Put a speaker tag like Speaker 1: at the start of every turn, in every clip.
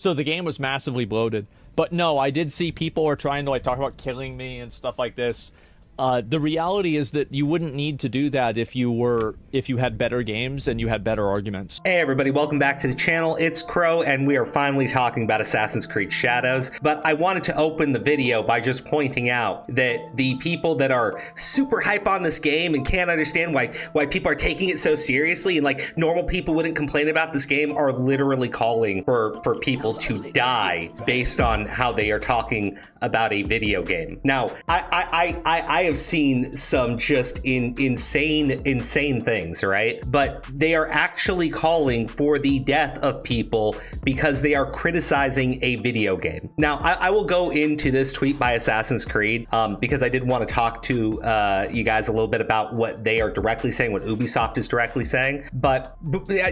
Speaker 1: So the game was massively bloated. But no, I did see people are trying to like talk about killing me and stuff like this. The reality is that you wouldn't need to do that if you had better games and you had better arguments.
Speaker 2: Hey everybody, welcome back to the channel. It's Crow, and we are finally talking about Assassin's Creed Shadows. But I wanted to open the video by just pointing out that the people that are super hype on this game and can't understand why people are taking it so seriously and like normal people wouldn't complain about this game are literally calling for people to die based on how they are talking about a video game. Now, I have seen some just insane things, right? But they are actually calling for the death of people because they are criticizing a video game. Now, I will go into this tweet by Assassin's Creed because I did want to talk to you guys a little bit about what they are directly saying, what Ubisoft is directly saying. But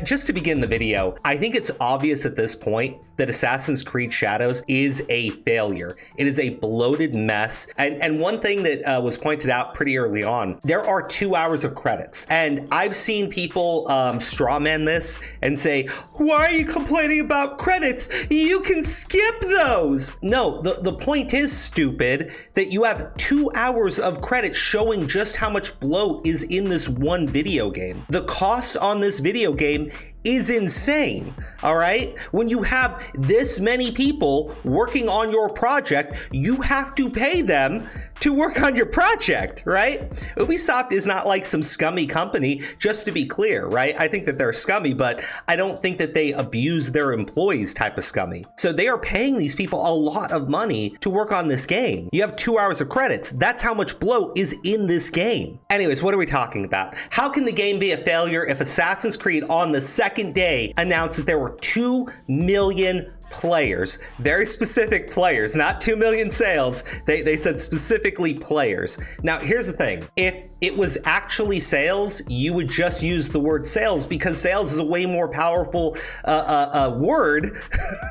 Speaker 2: just to begin the video, I think it's obvious at this point that Assassin's Creed Shadows is a failure. It is a bloated mess. And one thing that was pointed out pretty early on, there are 2 hours of credits. And I've seen people strawman this and say, why are you complaining about credits? You can skip those. No, the point is, stupid, that you have 2 hours of credits showing just how much bloat is in this one video game. The cost on this video game is insane, all right? When you have this many people working on your project, you have to pay them to work on your project, right? Ubisoft is not like some scummy company, just to be clear, right? I think that they're scummy, but I don't think that they abuse their employees type of scummy. So they are paying these people a lot of money to work on this game. You have 2 hours of credits. That's how much bloat is in this game. Anyways, what are we talking about? How can the game be a failure if Assassin's Creed on the second day announced that there were 2 million players, very specific players, not 2 million sales. They said specifically players. Now, here's the thing. If it was actually sales, you would just use the word sales because sales is a way more powerful word,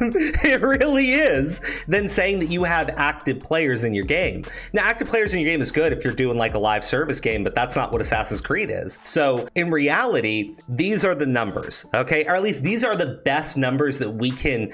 Speaker 2: it really is, than saying that you have active players in your game. Now, active players in your game is good if you're doing like a live service game, but that's not what Assassin's Creed is. So in reality, these are the numbers, okay? Or at least these are the best numbers that we can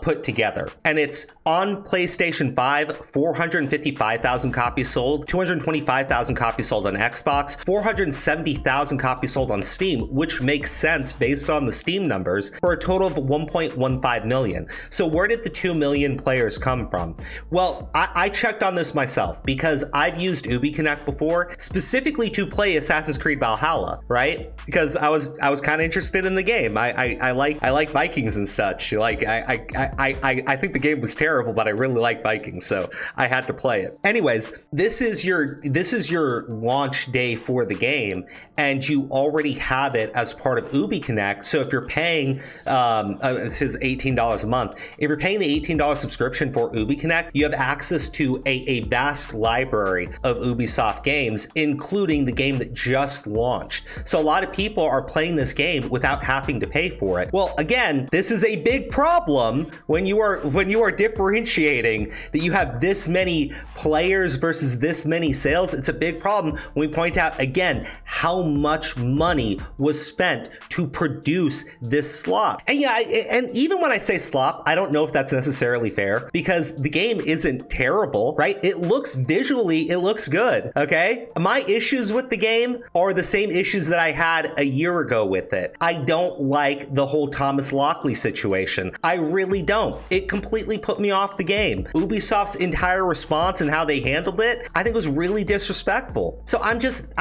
Speaker 2: put together. And it's on PlayStation 5, 455,000 copies sold, 225,000 copies sold on Xbox, 470,000 copies sold on Steam, which makes sense based on the Steam numbers, for a total of 1.15 million. So where did the 2 million players come from? Well, I checked on this myself because I've used UbiConnect before, specifically to play Assassin's Creed Valhalla, right? Because I was kind of interested in the game. I like Vikings and such. Like I think the game was terrible, but I really like Vikings, so I had to play it. Anyways, this is your launch day for the game, and you already have it as part of UbiConnect. So if you're paying, this is $18 a month. If you're paying the $18 subscription for UbiConnect, you have access to a vast library of Ubisoft games, including the game that just launched. So a lot of people are playing this game without having to pay for it. Well, again, this is a big problem when you are differentiating that you have this many players versus this many sales. It's a big problem when we point out again how much money was spent to produce this slop. And yeah, and even when I say slop, I don't know if that's necessarily fair because the game isn't terrible, right? It looks visually, it looks good, okay? My issues with the game are the same issues that I had a year ago with it. I don't like the whole Thomas Lockley situation. I really don't. It completely put me off the game. Ubisoft's entire response and how they handled it, I think was really disrespectful. So I'm just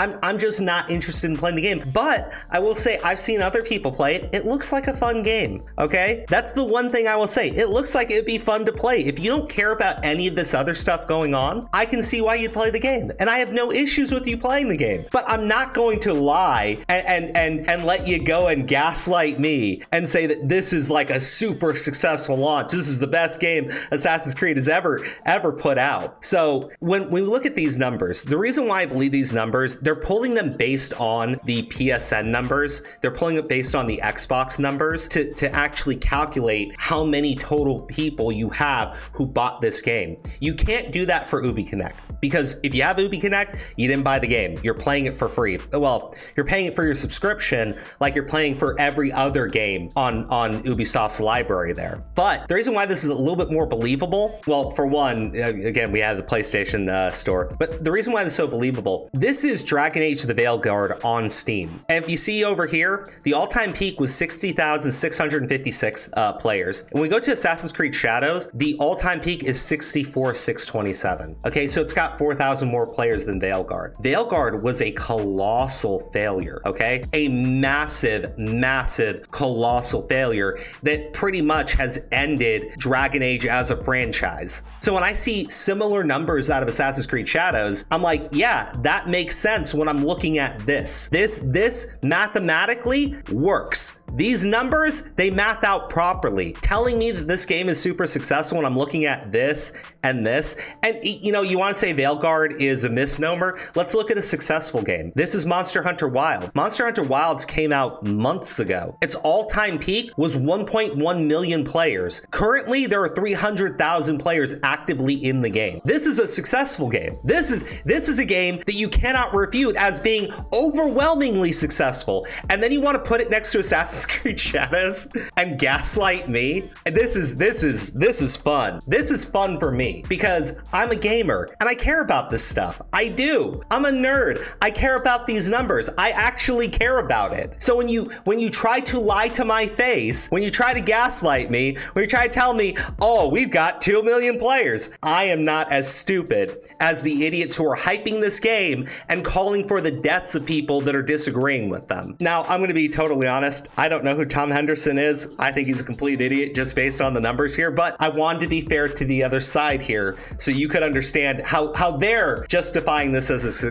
Speaker 2: not interested in playing the game. But I will say I've seen other people play it. It looks like a fun game, okay? That's the one thing I will say. It looks like it'd be fun to play. If you don't care about any of this other stuff going on, I can see why you'd play the game. And I have no issues with you playing the game. But I'm not going to lie and let you go and gaslight me and say that this is like a super successful launch. This is the best game Assassin's Creed has ever put out. So when we look at these numbers, the reason why I believe these numbers, they're pulling them based on the PSN numbers. They're pulling it based on the Xbox numbers to actually calculate how many total people you have who bought this game. You can't do that for UbiConnect. Because if you have Ubi Connect, you didn't buy the game. You're playing it for free. Well, you're paying it for your subscription like you're paying for every other game on Ubisoft's library there. But the reason why this is a little bit more believable, well, for one, again, we have the PlayStation store, but the reason why this is so believable, this is Dragon Age the Veilguard on Steam. And if you see over here, the all-time peak was 60,656 players. And when we go to Assassin's Creed Shadows, the all-time peak is 64,627. Okay, so it's got 4,000 more players than Veilguard. Veilguard was a colossal failure, okay? A massive, massive, colossal failure that pretty much has ended Dragon Age as a franchise. So when I see similar numbers out of Assassin's Creed Shadows, I'm like, yeah, that makes sense when I'm looking at this. This mathematically works. These numbers, they math out properly, telling me that this game is super successful when I'm looking at this and this. And you know, you want to say Veilguard is a misnomer? Let's look at a successful game. This is Monster Hunter Wilds. Monster Hunter Wilds came out months ago. Its all-time peak was 1.1 million players. Currently, there are 300,000 players actively in the game. This is a successful game. This is a game that you cannot refute as being overwhelmingly successful. And then you want to put it next to Assassin's Creed Shadows and gaslight me. And this is fun. This is fun for me because I'm a gamer and I care about this stuff. I do. I'm a nerd. I care about these numbers. I actually care about it. So when you try to lie to my face, when you try to gaslight me, when you try to tell me, oh, we've got 2 million players, I am not as stupid as the idiots who are hyping this game and calling for the deaths of people that are disagreeing with them. Now, I'm going to be totally honest. I don't know who Tom Henderson is. I think he's a complete idiot just based on the numbers here, but I wanted to be fair to the other side here so you could understand how they're justifying this as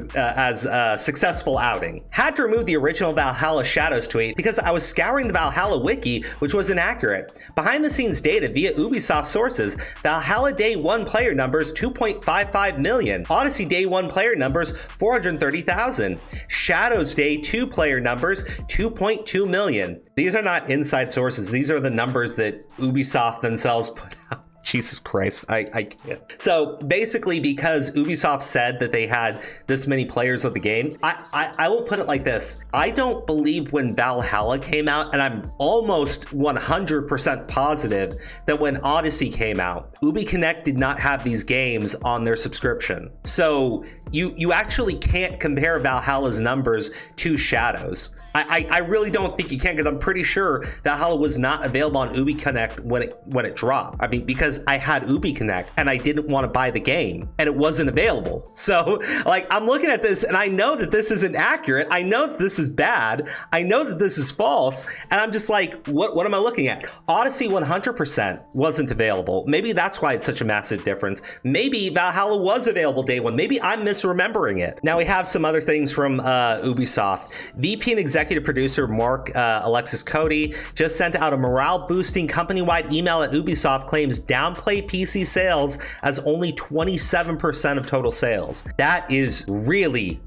Speaker 2: a successful outing. Had to remove the original Valhalla Shadows tweet because I was scouring the Valhalla wiki, which was inaccurate. Behind the scenes data via Ubisoft sources, Valhalla Day 1 player numbers 2.55 million. Odyssey Day 1 player numbers 430,000. Shadows Day 2 player numbers 2.2 million. These are not inside sources. These are the numbers that Ubisoft themselves put out. Jesus Christ, I can't. So basically, because Ubisoft said that they had this many players of the game, I will put it like this. I don't believe when Valhalla came out, and I'm almost 100% positive that when Odyssey came out, Ubi Connect did not have these games on their subscription. So you actually can't compare Valhalla's numbers to Shadows. I really don't think you can, because I'm pretty sure Valhalla was not available on Ubi Connect when it dropped. I mean, because I had Ubi Connect and I didn't want to buy the game and it wasn't available. So like, I'm looking at this and I know that this isn't accurate. I know that this is bad. I know that this is false. And I'm just like, what am I looking at? Odyssey 100% wasn't available. Maybe that's why it's such a massive difference. Maybe Valhalla was available day one. Maybe I'm misremembering it. Now we have some other things from Ubisoft. VP and executive producer Mark Alexis Cody just sent out a morale boosting company-wide email at Ubisoft claims downplay PC sales as only 27% of total sales. That is really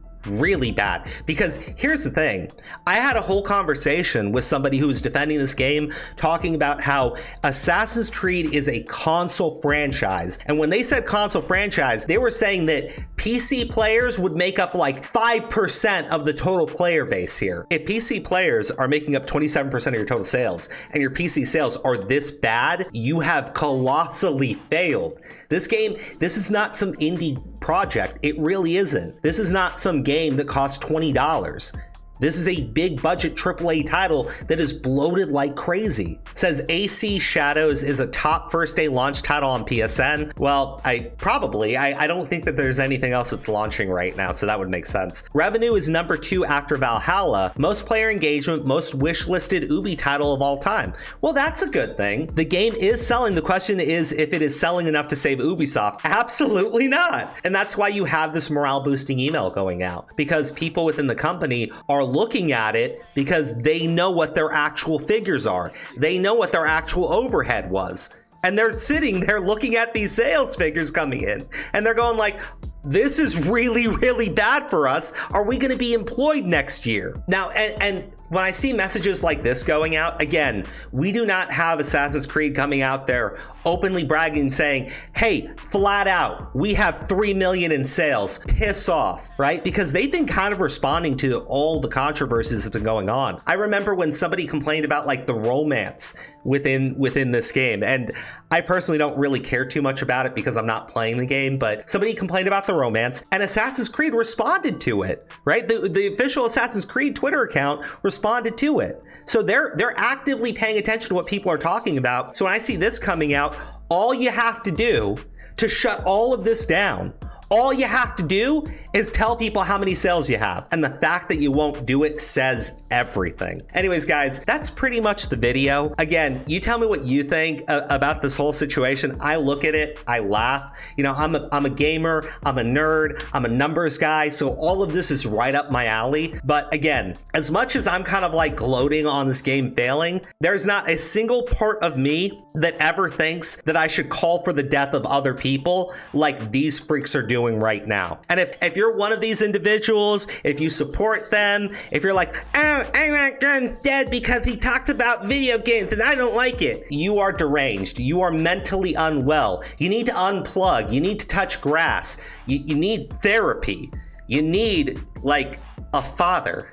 Speaker 2: bad, because here's the thing. I had a whole conversation with somebody who was defending this game, talking about how Assassin's Creed is a console franchise. And when they said console franchise, they were saying that PC players would make up like 5% of the total player base here. If PC players are making up 27% of your total sales and your PC sales are this bad, you have colossally failed. This game, this is not some indie project. It really isn't. This is not some game that costs $20. This is a big budget AAA title that is bloated like crazy. Says AC Shadows is a top first day launch title on PSN. Well, I don't think that there's anything else that's launching right now, so that would make sense. Revenue is number 2 after Valhalla. Most player engagement, most wishlisted Ubi title of all time. Well, that's a good thing. The game is selling. The question is if it is selling enough to save Ubisoft. Absolutely not. And that's why you have this morale boosting email going out, because people within the company are looking at it because they know what their actual figures are. They know what their actual overhead was. And they're sitting there looking at these sales figures coming in and they're going like, this is really bad for us. Are we going to be employed next year? Now, and when I see messages like this going out, again, we do not have Assassin's Creed coming out there openly bragging saying, hey, flat out, we have 3 million in sales, piss off, right? Because they've been kind of responding to all the controversies that's been going on. I remember when somebody complained about like the romance within this game, and I personally don't really care too much about it because I'm not playing the game, but somebody complained about the romance and Assassin's Creed responded to it, right? The official Assassin's Creed Twitter account responded to it. So they're actively paying attention to what people are talking about. So when I see this coming out, all you have to do to shut all of this down, all you have to do is tell people how many sales you have. And the fact that you won't do it says everything. Anyways, guys, that's pretty much the video. Again, you tell me what you think about this whole situation. I look at it, I laugh. You know, I'm a gamer, I'm a nerd, I'm a numbers guy, so all of this is right up my alley. But again, as much as I'm kind of like gloating on this game failing, there's not a single part of me that ever thinks that I should call for the death of other people like these freaks are doing right now. And if you're one of these individuals, if you support them, if you're like, oh, I want Guns dead because he talks about video games and I don't like it, you are deranged. You are mentally unwell. You need to unplug. You need to touch grass. You need therapy. You need like a father.